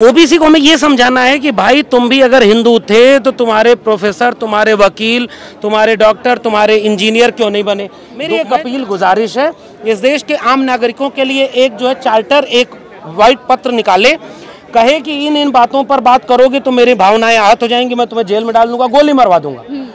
OBC को हमें ये समझाना है कि भाई तुम भी अगर हिंदू थे तो तुम्हारे प्रोफेसर, तुम्हारे वकील, तुम्हारे डॉक्टर, तुम्हारे इंजीनियर क्यों नहीं बने। मेरी एक अपील गुजारिश है, इस देश के आम नागरिकों के लिए एक जो है चार्टर, एक व्हाइट पत्र निकाले, कहे कि इन बातों पर बात करोगे तो मेरी भावनाएं आहत हो जाएंगी, मैं तुम्हें जेल में डाल दूंगा, गोली मरवा दूंगा।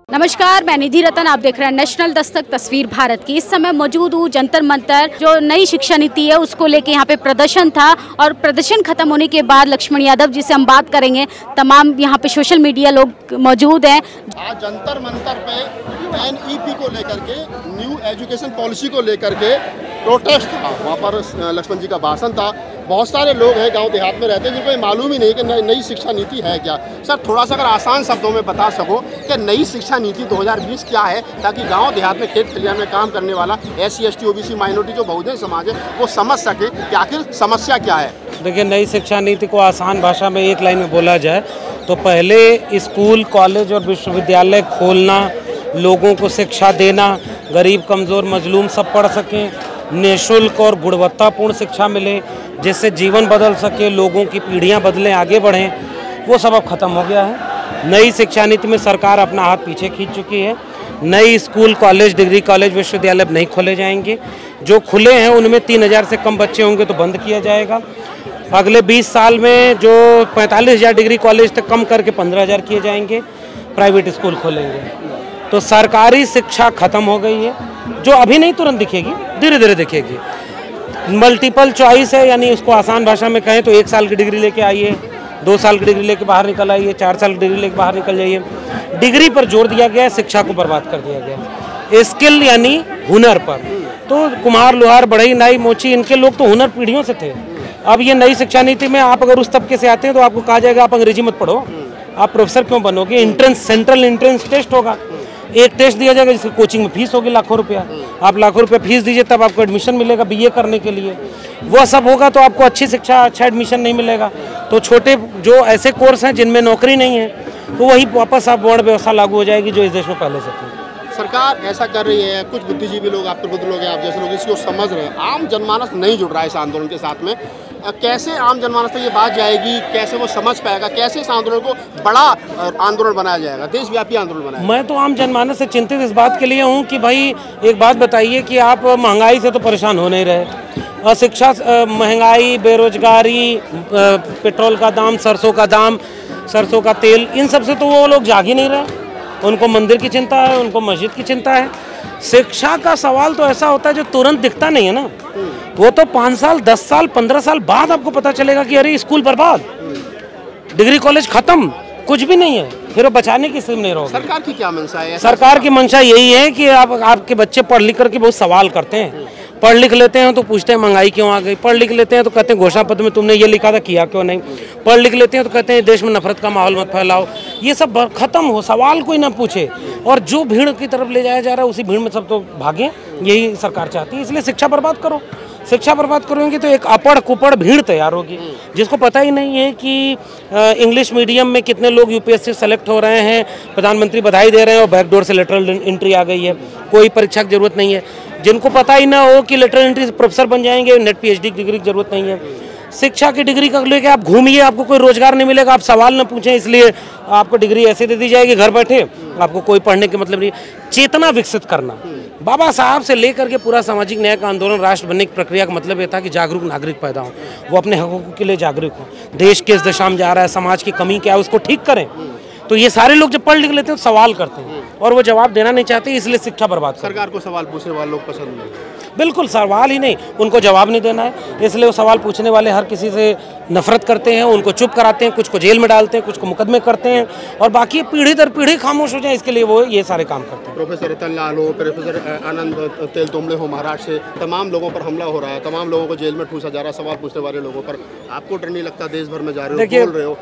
नमस्कार, मैं निधि रतन, आप देख रहे हैं नेशनल दस्तक तस्वीर भारत की। इस समय मौजूद हूँ जंतर मंतर, जो नई शिक्षा नीति है उसको लेके यहाँ पे प्रदर्शन था और प्रदर्शन खत्म होने के बाद लक्ष्मण यादव जी से हम बात करेंगे। तमाम यहाँ पे सोशल मीडिया लोग मौजूद हैं। आज जंतर मंतर पे NEP को लेकर के, न्यू एजुकेशन पॉलिसी को लेकर के प्रोटेस्ट था। वहाँ पर लक्ष्मण जी का भाषण था। बहुत सारे लोग हैं गांव देहात में रहते हैं जिनको ये मालूम ही नहीं कि नई शिक्षा नीति है क्या। सर, थोड़ा सा अगर आसान शब्दों में बता सको कि नई शिक्षा नीति 2020 क्या है, ताकि गांव देहात में खेत खलिहान में काम करने वाला SC ST OBC माइनॉरिटी जो बहुजन समाज है वो समझ सके कि आखिर समस्या क्या है। देखिए, नई शिक्षा नीति को आसान भाषा में एक लाइन में बोला जाए तो पहले स्कूल, कॉलेज और विश्वविद्यालय खोलना, लोगों को शिक्षा देना, गरीब कमज़ोर मजलूम सब पढ़ सकें, निःशुल्क और गुणवत्तापूर्ण शिक्षा मिले, जिससे जीवन बदल सके, लोगों की पीढ़ियां बदलें, आगे बढ़ें, वो सब अब ख़त्म हो गया है। नई शिक्षा नीति में सरकार अपना हाथ पीछे खींच चुकी है। नई स्कूल, कॉलेज, डिग्री कॉलेज, विश्वविद्यालय अब नहीं खोले जाएंगे। जो खुले हैं उनमें 3000 से कम बच्चे होंगे तो बंद किया जाएगा। अगले 20 साल में जो 45,000 डिग्री कॉलेज तक कम करके 15,000 किए जाएंगे। प्राइवेट स्कूल खोलेंगे। तो सरकारी शिक्षा खत्म हो गई है, जो अभी नहीं तुरंत दिखेगी, धीरे धीरे दिखेगी। मल्टीपल चॉइस है, यानी उसको आसान भाषा में कहें तो 1 साल की डिग्री लेके आइए, 2 साल की डिग्री लेके बाहर निकल आइए, 4 साल की डिग्री लेके बाहर निकल जाइए। डिग्री पर जोर दिया गया है, शिक्षा को बर्बाद कर दिया गया है। स्किल यानी हुनर पर, तो कुम्हार, लोहार, बढ़ई, नाई, मोची, इनके लोग तो हुनर पीढ़ियों से थे। अब ये नई शिक्षा नीति में आप अगर उस तबके से आते हैं तो आपको कहा जाएगा आप अंग्रेजी मत पढ़ो, आप प्रोफेसर क्यों बनोगे। एंट्रेंस, सेंट्रल एंट्रेंस टेस्ट होगा, एक टेस्ट दिया जाएगा जिसकी कोचिंग में फीस होगी लाखों रुपया। आप लाखों रुपया फीस दीजिए तब आपको एडमिशन मिलेगा BA करने के लिए। वो सब होगा तो आपको अच्छी शिक्षा, अच्छा एडमिशन नहीं मिलेगा। तो छोटे जो ऐसे कोर्स हैं जिनमें नौकरी नहीं है, तो वही वापस आप वर्ण व्यवस्था लागू हो जाएगी जो इस देश में पहले से थी। सरकार ऐसा कर रही है, कुछ बुद्धिजीवी लोग, आप प्रबुद्ध लोग हैं, आप जैसे लोग इसको समझ रहे हैं। आम जनमानस नहीं जुड़ रहा है इस आंदोलन के साथ में। कैसे आम जनमानस तक ये बात जाएगी, कैसे वो समझ पाएगा, कैसे इस आंदोलन को बड़ा आंदोलन बनाया जाएगा, देशव्यापी आंदोलन बनाया। मैं तो आम जनमानस से चिंतित इस बात के लिए हूँ कि भाई एक बात बताइए कि आप महंगाई से तो परेशान हो नहीं रहे, और शिक्षा, महंगाई, बेरोजगारी, पेट्रोल का दाम, सरसों का दाम, सरसों का तेल, इन सब से तो वो लोग जाग ही नहीं रहे। उनको मंदिर की चिंता है, उनको मस्जिद की चिंता है। शिक्षा का सवाल तो ऐसा होता है जो तुरंत दिखता नहीं है ना, वो तो 5 साल, 10 साल, 15 साल बाद आपको पता चलेगा कि अरे स्कूल बर्बाद, डिग्री कॉलेज खत्म, कुछ भी नहीं है, फिर वो बचाने की स्कीम नहीं रहोगी। सरकार की क्या मंशा है? सरकार की मंशा यही है कि आपके बच्चे पढ़ लिख करके बहुत सवाल करते हैं। पढ़ लिख लेते हैं तो पूछते हैं महंगाई क्यों आ गई, पढ़ लिख लेते हैं तो कहते हैं घोषणा पत्र में तुमने ये लिखा था, किया क्यों नहीं, पढ़ लिख लेते हैं तो कहते हैं देश में नफरत का माहौल मत फैलाओ। ये सब खत्म हो, सवाल कोई ना पूछे, और जो भीड़ की तरफ ले जाया जा रहा है उसी भीड़ में सब तो भागें, यही सरकार चाहती है। इसलिए शिक्षा बर्बाद करो। शिक्षा बर्बाद करोगे तो एक अपड़ कुपड़ भीड़ तैयार होगी, जिसको पता ही नहीं है कि इंग्लिश मीडियम में कितने लोग UPSC सेलेक्ट हो रहे हैं, प्रधानमंत्री बधाई दे रहे हैं और बैकडोर से लेटरल एंट्री आ गई है, कोई परीक्षा की जरूरत नहीं है। जिनको पता ही ना हो कि लेटरल एंट्री से प्रोफेसर बन जाएंगे, नेट PhD डिग्री की जरूरत नहीं है। शिक्षा की डिग्री का लेके आप घूमिए, आपको कोई रोजगार नहीं मिलेगा, आप सवाल न पूछें, इसलिए आपको डिग्री ऐसे दे दी जाएगी घर बैठे, आपको कोई पढ़ने के मतलब नहीं। चेतना विकसित करना, बाबा साहब से लेकर के पूरा सामाजिक न्याय का आंदोलन, राष्ट्र बनने की प्रक्रिया का मतलब ये था कि जागरूक नागरिक पैदा हो, वो अपने हकों के लिए जागरूक हो, देश किस दिशा में जा रहा है, समाज की कमी क्या है उसको ठीक करें। तो ये सारे लोग जब पढ़ लिख लेते हैं तो सवाल करते हैं और वो जवाब देना नहीं चाहते, इसलिए शिक्षा बर्बाद। सरकार को सवाल पूछने वाले लोग पसंद नहीं, बिल्कुल सवाल ही नहीं, उनको जवाब नहीं देना है, इसलिए वो सवाल पूछने वाले हर किसी से नफरत करते हैं, उनको चुप कराते हैं, कुछ को जेल में डालते हैं, कुछ को मुकदमे करते हैं, और बाकी पीढ़ी दर पीढ़ी खामोश हो जाए, इसके लिए वो ये सारे काम करते हैं। प्रोफेसर रतन लाल हो, प्रोफेसर आनंद तेलतुंबड़े हो, महाराष्ट्र से तमाम लोगों पर हमला हो रहा है, तमाम लोगों को जेल में ठूसा जा रहा है, सवाल पूछने वाले लोगों पर। आपको डर नहीं लगता? देश भर में जा रहे हो, बोल रहे हो,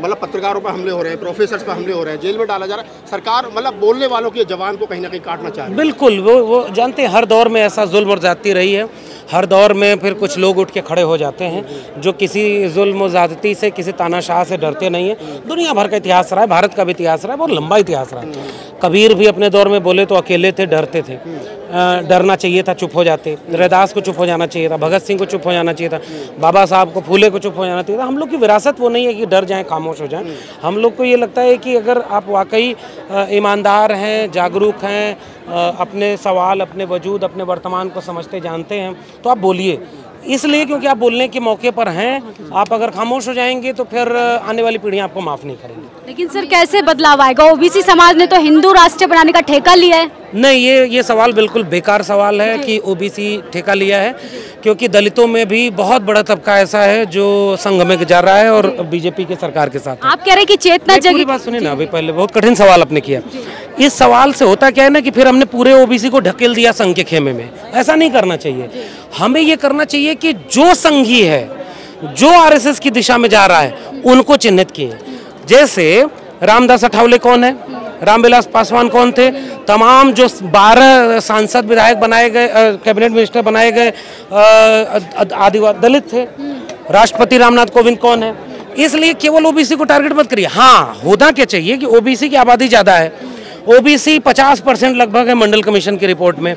मतलब पत्रकारों पर हमले हो रहे हैं, प्रोफेसर पर हमले हो रहे हैं, जेल में डाला जा रहा है, सरकार मतलब बोलने वालों की जवान को कहीं ना कहीं काटना चाह रही है। बिल्कुल, वो जानते हैं हर दौर में ऐसा जुल्म और ज्यादती रही है, हर दौर में फिर कुछ लोग उठ के खड़े हो जाते हैं जो किसी जुल्म और ज़्यादती से, किसी तानाशाह से डरते नहीं हैं। दुनिया भर का इतिहास रहा है, भारत का भी इतिहास रहा है, बहुत लंबा इतिहास रहा है। कबीर भी अपने दौर में बोले तो अकेले थे, डरते थे। डरना चाहिए था, चुप हो जाते। रैदास को चुप हो जाना चाहिए था, भगत सिंह को चुप हो जाना चाहिए था, बाबा साहब को, फूले को चुप हो जाना चाहिए था। हम लोग की विरासत वो नहीं है कि डर जाएं, खामोश हो जाएं। हम लोग को ये लगता है कि अगर आप वाकई ईमानदार हैं, जागरूक हैं, अपने सवाल, अपने वजूद, अपने वर्तमान को समझते जानते हैं तो आप बोलिए। इसलिए क्योंकि आप बोलने के मौके पर हैं। आप अगर खामोश हो जाएंगे तो फिर आने वाली पीढ़ियां आपको माफ़ नहीं करेंगी। लेकिन सर कैसे बदलाव आएगा? ओबीसी समाज ने तो हिंदू राष्ट्र बनाने का ठेका लिया है। नहीं, ये सवाल बिल्कुल बेकार सवाल है कि ओबीसी ठेका लिया है, क्योंकि दलितों में भी बहुत बड़ा तबका ऐसा है जो संघ में जा रहा है और बीजेपी के सरकार के साथ। आप कह रहे हैं कि चेतना जगी। पूरी बात सुनिए ना, अभी पहले बहुत कठिन सवाल आपने किया। इस सवाल से होता क्या है ना कि फिर हमने पूरे ओबीसी को ढकेल दिया संघ के खेमे में। ऐसा नहीं करना चाहिए। हमें ये करना चाहिए कि जो संघी है, जो आरएसएस की दिशा में जा रहा है, उनको चिन्हित किए। जैसे रामदास अठावले कौन है, रामविलास पासवान कौन थे, तमाम जो 12 सांसद विधायक बनाए गए, कैबिनेट मिनिस्टर बनाए गए आदिवासी दलित थे। राष्ट्रपति रामनाथ कोविंद कौन है। इसलिए केवल ओबीसी को टारगेट मत करिए। हाँ, होना क्या चाहिए कि ओबीसी की आबादी ज़्यादा है, ओबीसी 50% लगभग है मंडल कमीशन की रिपोर्ट में,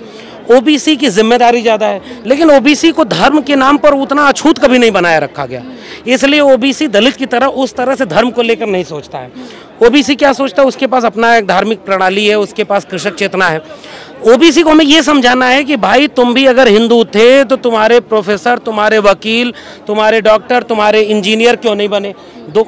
ओबीसी की जिम्मेदारी ज़्यादा है, लेकिन ओबीसी को धर्म के नाम पर उतना अछूत कभी नहीं बनाया रखा गया। इसलिए ओबीसी दलित की तरह उस तरह से धर्म को लेकर नहीं सोचता है। ओबीसी क्या सोचता है, उसके पास अपना एक धार्मिक प्रणाली है, उसके पास कृषक चेतना है। ओबीसी को हमें ये समझाना है कि भाई तुम भी अगर हिंदू थे तो तुम्हारे प्रोफेसर, तुम्हारे वकील, तुम्हारे डॉक्टर, तुम्हारे इंजीनियर क्यों नहीं बने।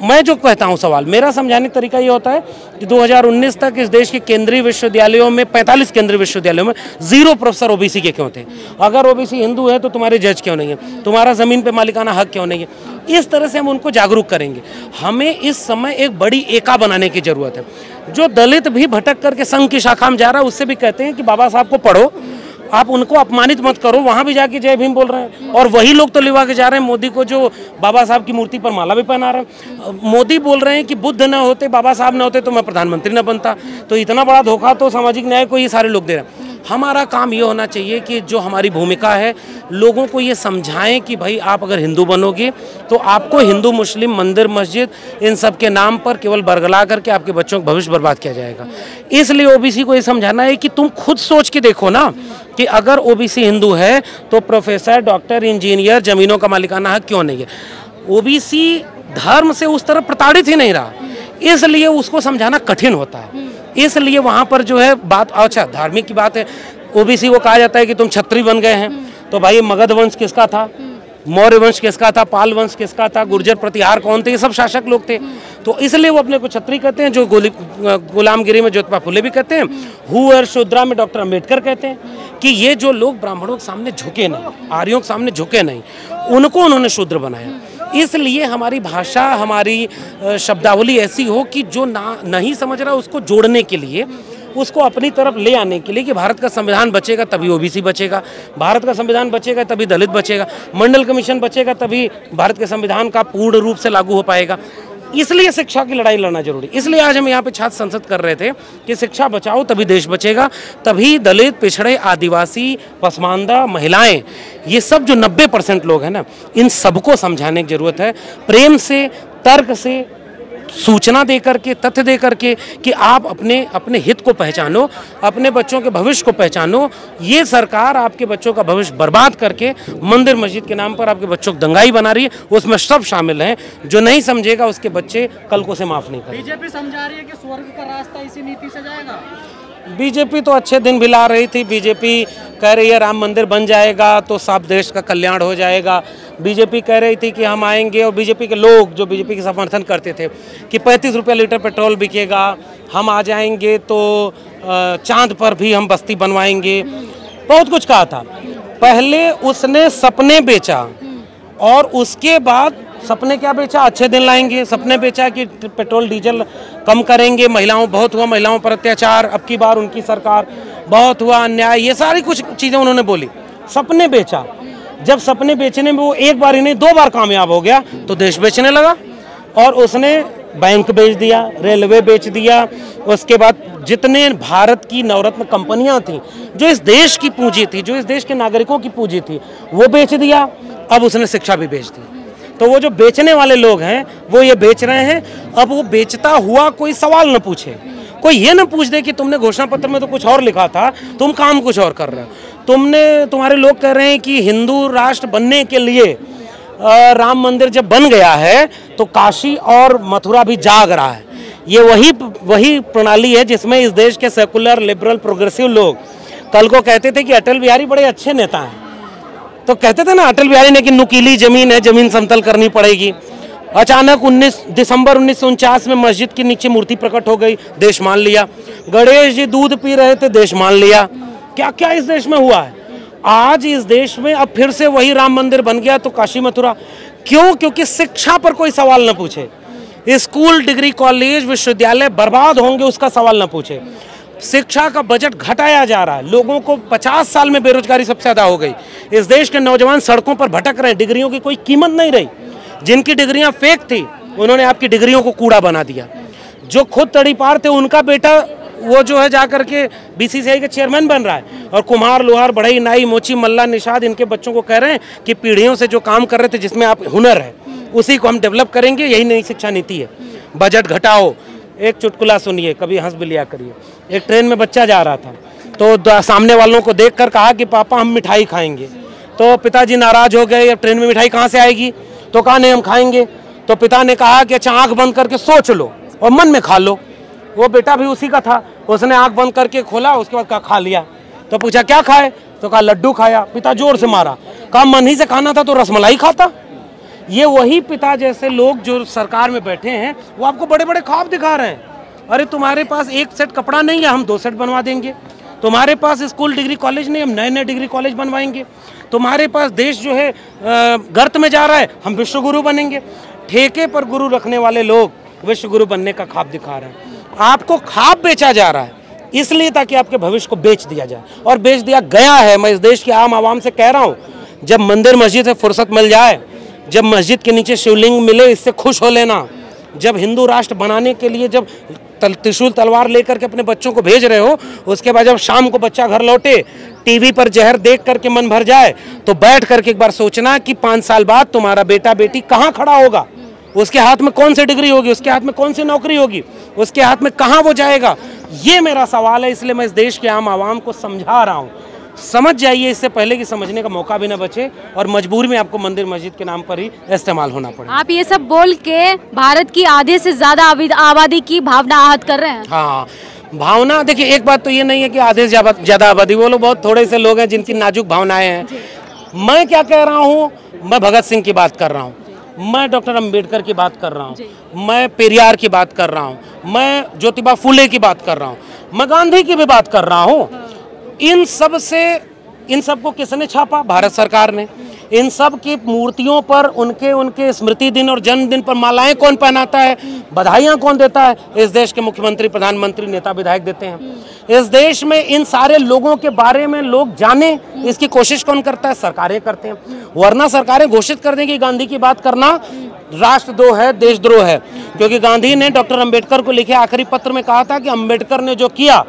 मैं जो कहता हूँ सवाल, मेरा समझाने का तरीका ये होता है कि 2019 तक इस देश के केंद्रीय विश्वविद्यालयों में, 45 केंद्रीय विश्वविद्यालयों में 0 प्रोफेसर ओबीसी के क्यों थे। अगर ओबीसी हिंदू है तो तुम्हारे जज क्यों नहीं है, तुम्हारा ज़मीन पे मालिकाना हक क्यों नहीं है। इस तरह से हम उनको जागरूक करेंगे। हमें इस समय एक बड़ी एका बनाने की ज़रूरत है। जो दलित भी भटक करके संघ की शाखा में जा रहा है, उससे भी कहते हैं कि बाबा साहब को पढ़ो, आप उनको अपमानित मत करो। वहाँ भी जाके जय भीम बोल रहे हैं, और वही लोग तो लिवा के जा रहे हैं मोदी को, जो बाबा साहब की मूर्ति पर माला भी पहना रहे हैं। मोदी बोल रहे हैं कि बुद्ध न होते, बाबा साहब न होते तो मैं प्रधानमंत्री न बनता। तो इतना बड़ा धोखा तो सामाजिक न्याय को ये सारे लोग दे रहे हैं। हमारा काम ये होना चाहिए कि जो हमारी भूमिका है, लोगों को ये समझाएं कि भाई आप अगर हिंदू बनोगे तो आपको हिंदू मुस्लिम मंदिर मस्जिद इन सब के नाम पर केवल बरगला करके आपके बच्चों का भविष्य बर्बाद किया जाएगा। इसलिए ओबीसी को ये समझाना है कि तुम खुद सोच के देखो ना कि अगर ओबीसी हिंदू है तो प्रोफेसर, डॉक्टर, इंजीनियर, जमीनों का मालिकाना हक क्यों नहीं है। ओबीसी धर्म से उस तरह प्रताड़ित ही नहीं रहा, इसलिए उसको समझाना कठिन होता है। इसलिए वहाँ पर जो है बात, अच्छा धार्मिक की बात है, ओबीसी को कहा जाता है कि तुम क्षत्रिय बन गए हैं। तो भाई मगध वंश किसका था, मौर्य वंश किसका था, पाल वंश किसका था, गुर्जर प्रतिहार कौन थे, ये सब शासक लोग थे। तो इसलिए वो अपने को क्षत्रिय कहते हैं, जो गुलामगिरी में ज्योतिबा फुले भी कहते हैं, हु और शूद्रा में डॉक्टर अम्बेडकर कहते हैं कि ये जो लोग ब्राह्मणों के सामने झुके नहीं, आर्यों के सामने झुके नहीं, उनको उन्होंने शूद्र बनाया। इसलिए हमारी भाषा, हमारी शब्दावली ऐसी हो कि जो नहीं समझ रहा उसको जोड़ने के लिए, उसको अपनी तरफ ले आने के लिए कि भारत का संविधान बचेगा तभी ओबीसी बचेगा, भारत का संविधान बचेगा तभी दलित बचेगा, मंडल कमीशन बचेगा तभी भारत के संविधान का पूर्ण रूप से लागू हो पाएगा। इसलिए शिक्षा की लड़ाई लड़ना जरूरी। इसलिए आज हम यहाँ पे छात्र संसद कर रहे थे कि शिक्षा बचाओ तभी देश बचेगा, तभी दलित, पिछड़े, आदिवासी, पसमानदा, महिलाएं, ये सब जो 90% लोग हैं ना, इन सबको समझाने की जरूरत है, प्रेम से, तर्क से, सूचना दे करके, तथ्य दे करके कि आप अपने हित को पहचानो, अपने बच्चों के भविष्य को पहचानो। ये सरकार आपके बच्चों का भविष्य बर्बाद करके मंदिर मस्जिद के नाम पर आपके बच्चों को दंगाई बना रही है, उसमें सब शामिल हैं। जो नहीं समझेगा उसके बच्चे कल को से माफ़ नहीं करेंगे। बीजेपी समझा रही है कि स्वर्ग का रास्ता इसी नीति से जाएगा। बीजेपी तो अच्छे दिन भी ला रही थी। बीजेपी कह रही है राम मंदिर बन जाएगा तो सब देश का कल्याण हो जाएगा। बीजेपी कह रही थी कि हम आएंगे, और बीजेपी के लोग जो बीजेपी के समर्थन करते थे कि 35 रुपये लीटर पेट्रोल बिकेगा, हम आ जाएंगे तो चांद पर भी हम बस्ती बनवाएंगे, बहुत कुछ कहा था। पहले उसने सपने बेचा और उसके बाद सपने क्या बेचा, अच्छे दिन लाएंगे। सपने बेचा कि पेट्रोल डीजल कम करेंगे, महिलाओं बहुत हुआ, महिलाओं पर अत्याचार, अब की बार उनकी सरकार, बहुत हुआ अन्याय, ये सारी कुछ चीज़ें उन्होंने बोली। सपने बेचा। जब सपने बेचने में वो एक बार ही नहीं 2 बार कामयाब हो गया तो देश बेचने लगा, और उसने बैंक बेच दिया, रेलवे बेच दिया, उसके बाद जितने भारत की नवरत्न कंपनियां थी, जो इस देश की पूंजी थी, जो इस देश के नागरिकों की पूंजी थी, वो बेच दिया। अब उसने शिक्षा भी बेच दी। तो वो जो बेचने वाले लोग हैं वो ये बेच रहे हैं। अब वो बेचता हुआ कोई सवाल न पूछे, कोई ये ना पूछ दे कि तुमने घोषणा पत्र में तो कुछ और लिखा था, तुम काम कुछ और कर रहे हो। तुम्हारे लोग कह रहे हैं कि हिंदू राष्ट्र बनने के लिए राम मंदिर जब बन गया है तो काशी और मथुरा भी जाग रहा है। ये वही प्रणाली है जिसमें इस देश के सेकुलर लिबरल प्रोग्रेसिव लोग कल को कहते थे कि अटल बिहारी बड़े अच्छे नेता हैं, तो कहते थे ना अटल बिहारी ने कि नुकीली जमीन है, जमीन समतल करनी पड़ेगी। अचानक 19 दिसंबर 1949 में मस्जिद के नीचे मूर्ति प्रकट हो गई, देश मान लिया। गणेश जी दूध पी रहे थे, देश मान लिया। क्या क्या इस देश में हुआ है। आज इस देश में अब फिर से वही राम मंदिर बन गया तो काशी मथुरा क्यों? क्योंकि शिक्षा पर कोई सवाल न पूछे। स्कूल, डिग्री कॉलेज, विश्वविद्यालय बर्बाद होंगे उसका सवाल न पूछे। शिक्षा का बजट घटाया जा रहा है। लोगों को 50 साल में बेरोजगारी सबसे ज़्यादा हो गई। इस देश के नौजवान सड़कों पर भटक रहे हैं, डिग्रियों की कोई कीमत नहीं रही। जिनकी डिग्रियां फेक थी उन्होंने आपकी डिग्रियों को कूड़ा बना दिया। जो खुद तड़ीपार थे उनका बेटा वो जो है जाकर के बीसीसीआई के चेयरमैन बन रहा है, और कुम्हार, लोहार, बढ़ई, नाई, मोची, मल्ला, निषाद इनके बच्चों को कह रहे हैं कि पीढ़ियों से जो काम कर रहे थे जिसमें आप हुनर है उसी को हम डेवलप करेंगे। यही नई शिक्षा नीति है। बजट घटाओ। एक चुटकुला सुनिए, कभी हंस भी लिया करिए। एक ट्रेन में बच्चा जा रहा था तो सामने वालों को देखकर कहा कि पापा हम मिठाई खाएंगे। तो पिताजी नाराज हो गए, अब ट्रेन में मिठाई कहाँ से आएगी? तो कहा नहीं हम खाएंगे। तो पिता ने कहा कि अच्छा आंख बंद करके सोच लो और मन में खा लो। वो बेटा भी उसी का था, उसने आंख बंद करके खोला, उसके बाद कहा खा लिया। तो पूछा क्या खाए? तो कहा लड्डू खाया। पिता जोर से मारा, कहा मन ही से खाना था तो रसमलाई खाता। ये वही पिता जैसे लोग जो सरकार में बैठे हैं वो आपको बड़े बड़े ख्वाब दिखा रहे हैं। अरे तुम्हारे पास एक सेट कपड़ा नहीं है, हम 2 सेट बनवा देंगे। तुम्हारे पास स्कूल, डिग्री कॉलेज नहीं, हम नए नए डिग्री कॉलेज बनवाएंगे। तुम्हारे पास देश जो है गर्त में जा रहा है, हम विश्व गुरु बनेंगे। ठेके पर गुरु रखने वाले लोग विश्व गुरु बनने का ख्वाब दिखा रहे हैं। आपको ख्वाब बेचा जा रहा है इसलिए ताकि आपके भविष्य को बेच दिया जाए, और बेच दिया गया है। मैं इस देश के आम आवाम से कह रहा हूँ, जब मंदिर मस्जिद से फुर्सत मिल जाए, जब मस्जिद के नीचे शिवलिंग मिले, इससे खुश हो लेना। जब हिंदू राष्ट्र बनाने के लिए जब त्रिशूल तलवार लेकर के अपने बच्चों को भेज रहे हो, उसके बाद जब शाम को बच्चा घर लौटे, टीवी पर जहर देख करके मन भर जाए, तो बैठ करके एक बार सोचना कि 5 साल बाद तुम्हारा बेटा बेटी कहाँ खड़ा होगा, उसके हाथ में कौन सी डिग्री होगी, उसके हाथ में कौन सी नौकरी होगी, उसके हाथ में कहाँ वो जाएगा। ये मेरा सवाल है, इसलिए मैं इस देश के आम आवाम को समझा रहा हूँ। समझ जाइए इससे पहले कि समझने का मौका भी ना बचे और मजबूरी में आपको मंदिर मस्जिद के नाम पर ही इस्तेमाल होना पड़े। आप ये सब बोल के भारत की आधे से ज्यादा आबादी की भावना आहत कर रहे हैं। हाँ, भावना देखिए, एक बात तो ये नहीं है कि आधे से ज्यादा आबादी, वो लोग बहुत थोड़े से लोग हैं जिनकी नाजुक भावनाएं हैं। मैं क्या कह रहा हूँ, मैं भगत सिंह की बात कर रहा हूँ, मैं डॉक्टर अंबेडकर की बात कर रहा हूँ, मैं पेरियार की बात कर रहा हूँ, मैं ज्योतिबा फुले की बात कर रहा हूँ, मैं गांधी की भी बात कर रहा हूँ। इन सब को किसने छापा? भारत सरकार ने। इन सब की मूर्तियों पर उनके स्मृति दिन और जन्मदिन पर मालाएं कौन पहनाता है? बधाइयां कौन देता है? इस देश के मुख्यमंत्री, प्रधानमंत्री, नेता, विधायक देते हैं। इस देश में इन सारे लोगों के बारे में लोग जाने, इसकी कोशिश कौन करता है? सरकारें करते हैं। वरना सरकारें घोषित कर दें कि गांधी की बात करना राष्ट्रद्रोह है, देशद्रोह है। क्योंकि गांधी ने डॉक्टर अंबेडकर को लिखे आखिरी पत्र में कहा था कि अंबेडकर ने जो किया,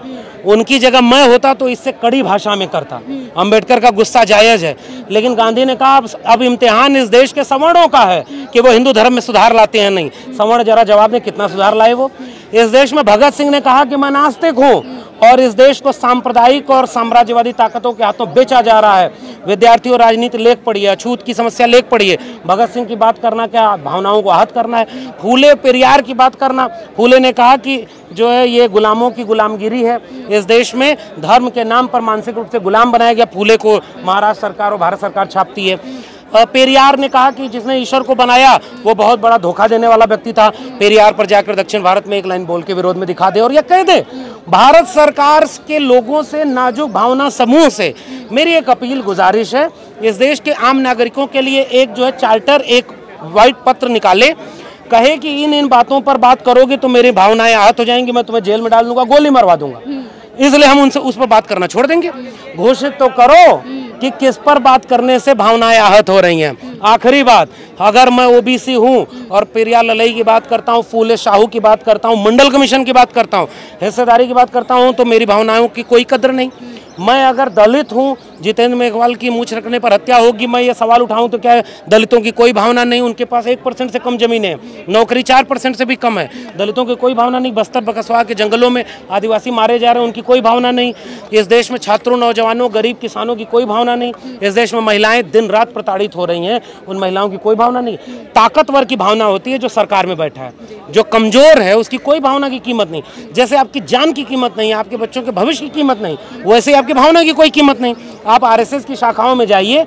उनकी जगह मैं होता तो इससे कड़ी भाषा में करता। अंबेडकर का गुस्सा जायज़ है, लेकिन गांधी ने कहा अब इम्तिहान इस देश के सवर्णों का है कि वो हिंदू धर्म में सुधार लाते हैं नहीं। सवर्ण जरा जवाब दें, कितना सुधार लाए वो? इस देश में भगत सिंह ने कहा कि मैं नास्तिक हूँ और इस देश को सांप्रदायिक और साम्राज्यवादी ताकतों के हाथों बेचा जा रहा है। विद्यार्थी और राजनीति लेख पढ़िए, अछूत की समस्या लेख पढ़िए। भगत सिंह की बात करना क्या भावनाओं को आहत करना है? फूले पेरियार की बात करना, फूले ने कहा कि जो है ये गुलामों की गुलामगिरी है। इस देश में धर्म के नाम पर मानसिक रूप से गुलाम बनाया गया। फूले को महाराष्ट्र सरकार और भारत सरकार छापती है। पेरियार ने कहा कि जिसने ईश्वर को बनाया वो बहुत बड़ा धोखा देने वाला व्यक्ति था। पेरियार पर जाकर दक्षिण भारत में एक लाइन बोल के विरोध में दिखा दे और ये कह दे। भारत सरकार के लोगों से, नाजुक भावना समूह से मेरी एक अपील, गुजारिश है, इस देश के आम नागरिकों के लिए एक जो है चार्टर, एक व्हाइट पत्र निकाले, कहे कि इन बातों पर बात करोगे तो मेरी भावनाएं आहत हो जाएंगी, मैं तुम्हें जेल में डाल दूंगा, गोली मरवा दूंगा। इसलिए हम उनसे उस पर बात करना छोड़ देंगे। घोषित तो करो कि किस पर बात करने से भावनाएं आहत हो रही हैं। आखिरी बात, अगर मैं ओबीसी हूं और पेरियार ललई की बात करता हूं, फूले शाहू की बात करता हूं, मंडल कमीशन की बात करता हूं, हिस्सेदारी की बात करता हूं, तो मेरी भावनाओं की कोई कदर नहीं। मैं अगर दलित हूं जितेंद्र मेघवाल की मूछ रखने पर हत्या होगी, मैं ये सवाल उठाऊं तो क्या दलितों की कोई भावना नहीं? उनके पास 1% से कम जमीन है, नौकरी 4% से भी कम है। दलितों की कोई भावना नहीं। बस्तर बकसवा के जंगलों में आदिवासी मारे जा रहे हैं, उनकी कोई भावना नहीं। इस देश में छात्रों, नौजवानों, गरीब किसानों की कोई भावना नहीं। इस देश में महिलाएं दिन रात प्रताड़ित हो रही हैं, उन महिलाओं की कोई भावना नहीं। ताकतवर की भावना होती है जो सरकार में बैठा है, जो कमजोर है उसकी कोई भावना की कीमत नहीं। जैसे आपकी जान की कीमत नहीं, आपके बच्चों के भविष्य की कीमत नहीं, वैसे आपकी भावना की कोई कीमत नहीं। आप आरएसएस की शाखाओं में जाइए,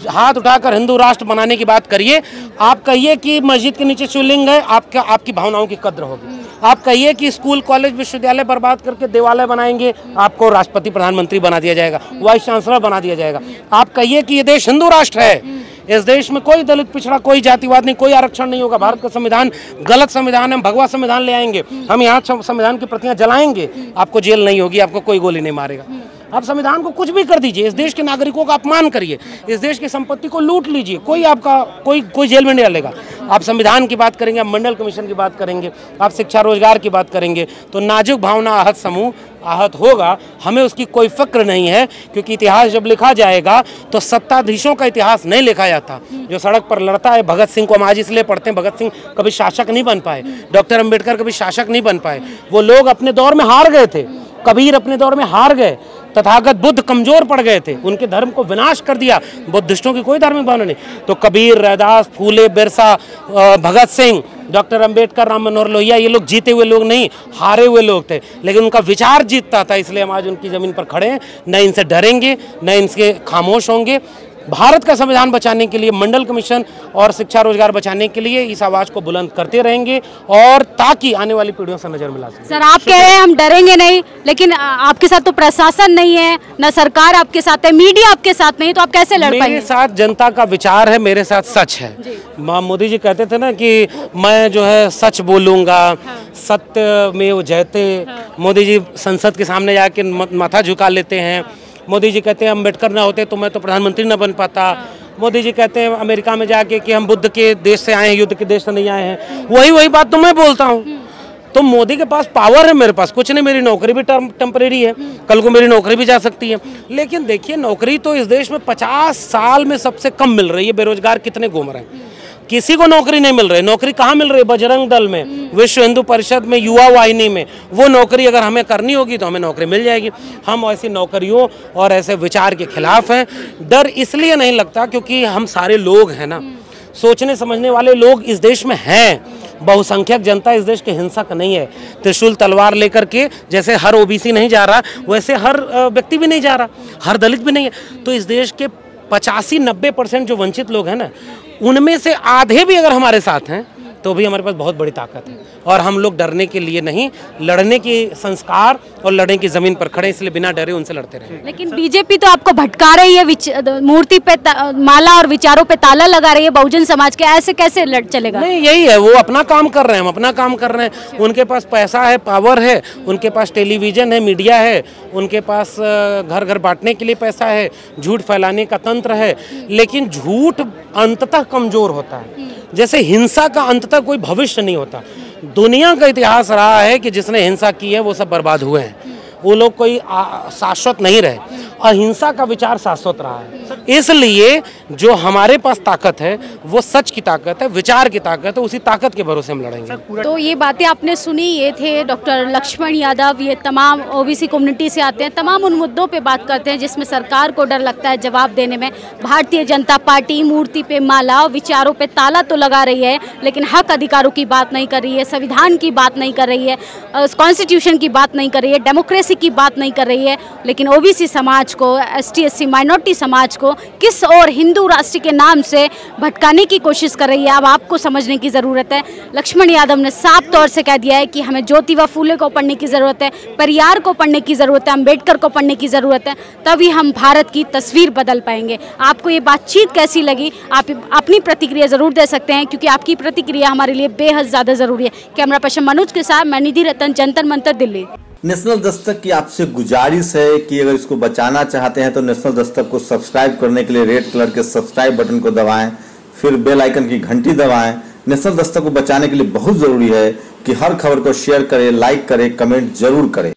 हाथ उठाकर हिंदू राष्ट्र बनाने की बात करिए, आप कहिए कि मस्जिद के नीचे शिवलिंग है, आपकी भावनाओं की कद्र होगी। आप कहिए कि स्कूल, कॉलेज, विश्वविद्यालय बर्बाद करके देवालय बनाएंगे, आपको राष्ट्रपति प्रधानमंत्री बना दिया जाएगा, वाइस चांसलर बना दिया जाएगा। आप कहिए कि ये देश हिंदू राष्ट्र है, इस देश में कोई दलित पिछड़ा, कोई जातिवाद नहीं, कोई आरक्षण नहीं होगा। भारत का संविधान गलत संविधान है, भगवा संविधान ले आएंगे, हम यहाँ संविधान की प्रतियां जलाएंगे, आपको जेल नहीं होगी, आपको कोई गोली नहीं मारेगा। आप संविधान को कुछ भी कर दीजिए, इस देश के नागरिकों का अपमान करिए, इस देश की संपत्ति को लूट लीजिए, कोई जेल में नहीं डालेगा। आप संविधान की बात करेंगे, आप मंडल कमीशन की बात करेंगे, आप शिक्षा रोजगार की बात करेंगे, तो नाजुक भावना आहत समूह आहत होगा। हमें उसकी कोई फिक्र नहीं है, क्योंकि इतिहास जब लिखा जाएगा तो सत्ताधीशों का इतिहास नहीं लिखा जाता। जो सड़क पर लड़ता है, भगत सिंह को हम आज इसलिए पढ़ते हैं, भगत सिंह कभी शासक नहीं बन पाए, डॉक्टर अंबेडकर कभी शासक नहीं बन पाए। वो लोग अपने दौर में हार गए थे, कबीर अपने दौर में हार गए, तथागत बुद्ध कमजोर पड़ गए थे, उनके धर्म को विनाश कर दिया। बुद्धिस्टों की कोई धार्मिक भावना नहीं। तो कबीर, रैदास, फूले, बिरसा, भगत सिंह, डॉक्टर अंबेडकर, राम मनोहर लोहिया, ये लोग जीते हुए लोग नहीं, हारे हुए लोग थे, लेकिन उनका विचार जीतता था, इसलिए हम आज उनकी जमीन पर खड़े हैं। न इनसे डरेंगे, न इनसे खामोश होंगे। भारत का संविधान बचाने के लिए, मंडल कमीशन और शिक्षा रोजगार बचाने के लिए इस आवाज को बुलंद करते रहेंगे, और ताकि आने वाली पीढ़ियों से नजर मिला सके। सर, आप कह रहे हैं हम डरेंगे नहीं, लेकिन आपके साथ तो प्रशासन नहीं है, न सरकार आपके साथ है, मीडिया आपके साथ नहीं, तो आप कैसे लड़ पाएंगे? मेरे साथ जनता का विचार है, मेरे साथ सच है। मोदी जी कहते थे ना कि मैं जो है सच बोलूंगा, सत्य में जयते। मोदी जी संसद के सामने जाके माथा झुका लेते हैं। मोदी जी कहते हैं अम्बेडकर ना होते तो मैं तो प्रधानमंत्री ना बन पाता। मोदी जी कहते हैं अमेरिका में जाके कि हम बुद्ध के देश से आए हैं, युद्ध के देश से नहीं आए हैं। वही बात तो मैं बोलता हूँ। तो मोदी के पास पावर है, मेरे पास कुछ नहीं। मेरी नौकरी भी टेम्परेरी है, कल को मेरी नौकरी भी जा सकती है। लेकिन देखिए, नौकरी तो इस देश में 50 साल में सबसे कम मिल रही है। बेरोजगार कितने घूम रहे हैं, किसी को नौकरी नहीं मिल रही। नौकरी कहाँ मिल रही है? बजरंग दल में, विश्व हिंदू परिषद में, युवा वाहिनी में। वो नौकरी अगर हमें करनी होगी तो हमें नौकरी मिल जाएगी। हम ऐसी नौकरियों और ऐसे विचार के खिलाफ हैं। डर इसलिए नहीं लगता क्योंकि हम सारे लोग हैं ना, सोचने समझने वाले लोग इस देश में हैं। बहुसंख्यक जनता इस देश के हिंसक नहीं है। त्रिशूल तलवार लेकर के जैसे हर ओबीसी नहीं जा रहा, वैसे हर व्यक्ति भी नहीं जा रहा, हर दलित भी नहीं है। तो इस देश के 85-90% जो वंचित लोग हैं ना, उनमें से आधे भी अगर हमारे साथ हैं तो भी हमारे पास बहुत बड़ी ताकत है। और हम लोग डरने के लिए नहीं, लड़ने के संस्कार और लड़ने की जमीन पर खड़े, इसलिए बिना डरे उनसे लड़ते रहे। लेकिन बीजेपी तो आपको भटका रही है, मूर्ति पे माला और विचारों पे ताला लगा रही है बहुजन समाज के, ऐसे कैसे लड़ चलेगा? नहीं, यही है, वो अपना काम कर रहे हैं, हम अपना काम कर रहे हैं। उनके पास पैसा है, पावर है, उनके पास टेलीविजन है, मीडिया है, उनके पास घर घर बांटने के लिए पैसा है, झूठ फैलाने का तंत्र है। लेकिन झूठ अंततः कमजोर होता है, जैसे हिंसा का अंततः कोई भविष्य नहीं होता। दुनिया का इतिहास रहा है कि जिसने हिंसा की है वो सब बर्बाद हुए हैं, वो लोग कोई शाश्वत नहीं रहे। अहिंसा का विचार शाश्वत रहा है। इसलिए जो हमारे पास ताकत है वो सच की ताकत है, विचार की ताकत है, उसी ताकत के भरोसे हम लड़ेंगे। तो ये बातें आपने सुनी, ये थे डॉक्टर लक्ष्मण यादव। ये तमाम ओबीसी कम्युनिटी से आते हैं, तमाम उन मुद्दों पे बात करते हैं जिसमें सरकार को डर लगता है जवाब देने में। भारतीय जनता पार्टी मूर्ति पे माला, विचारों पे ताला तो लगा रही है, लेकिन हक अधिकारों की बात नहीं कर रही है, संविधान की बात नहीं कर रही है, कॉन्स्टिट्यूशन की बात नहीं कर रही है, डेमोक्रेसी की बात नहीं कर रही है। लेकिन ओबीसी समाज को, ST/SC माइनॉरिटी समाज को किस और हिंदू राष्ट्र के नाम से भटकाने की कोशिश कर रही है, अब आपको समझने की ज़रूरत है। लक्ष्मण यादव ने साफ तौर से कह दिया है कि हमें ज्योतिबा फूले को पढ़ने की ज़रूरत है, परियार को पढ़ने की ज़रूरत है, अम्बेडकर को पढ़ने की ज़रूरत है, तभी हम भारत की तस्वीर बदल पाएंगे। आपको ये बातचीत कैसी लगी? आप अपनी प्रतिक्रिया ज़रूर दे सकते हैं, क्योंकि आपकी प्रतिक्रिया हमारे लिए बेहद ज़्यादा ज़रूरी है। कैमरा पर्सन मनोज के साथ मैं निधि रतन, जंतर मंतर, दिल्ली। नेशनल दस्तक की आपसे गुजारिश है कि अगर इसको बचाना चाहते हैं तो नेशनल दस्तक को सब्सक्राइब करने के लिए रेड कलर के सब्सक्राइब बटन को दबाएं, फिर बेल आइकन की घंटी दबाएं। नेशनल दस्तक को बचाने के लिए बहुत जरूरी है कि हर खबर को शेयर करें, लाइक करें, कमेंट जरूर करें।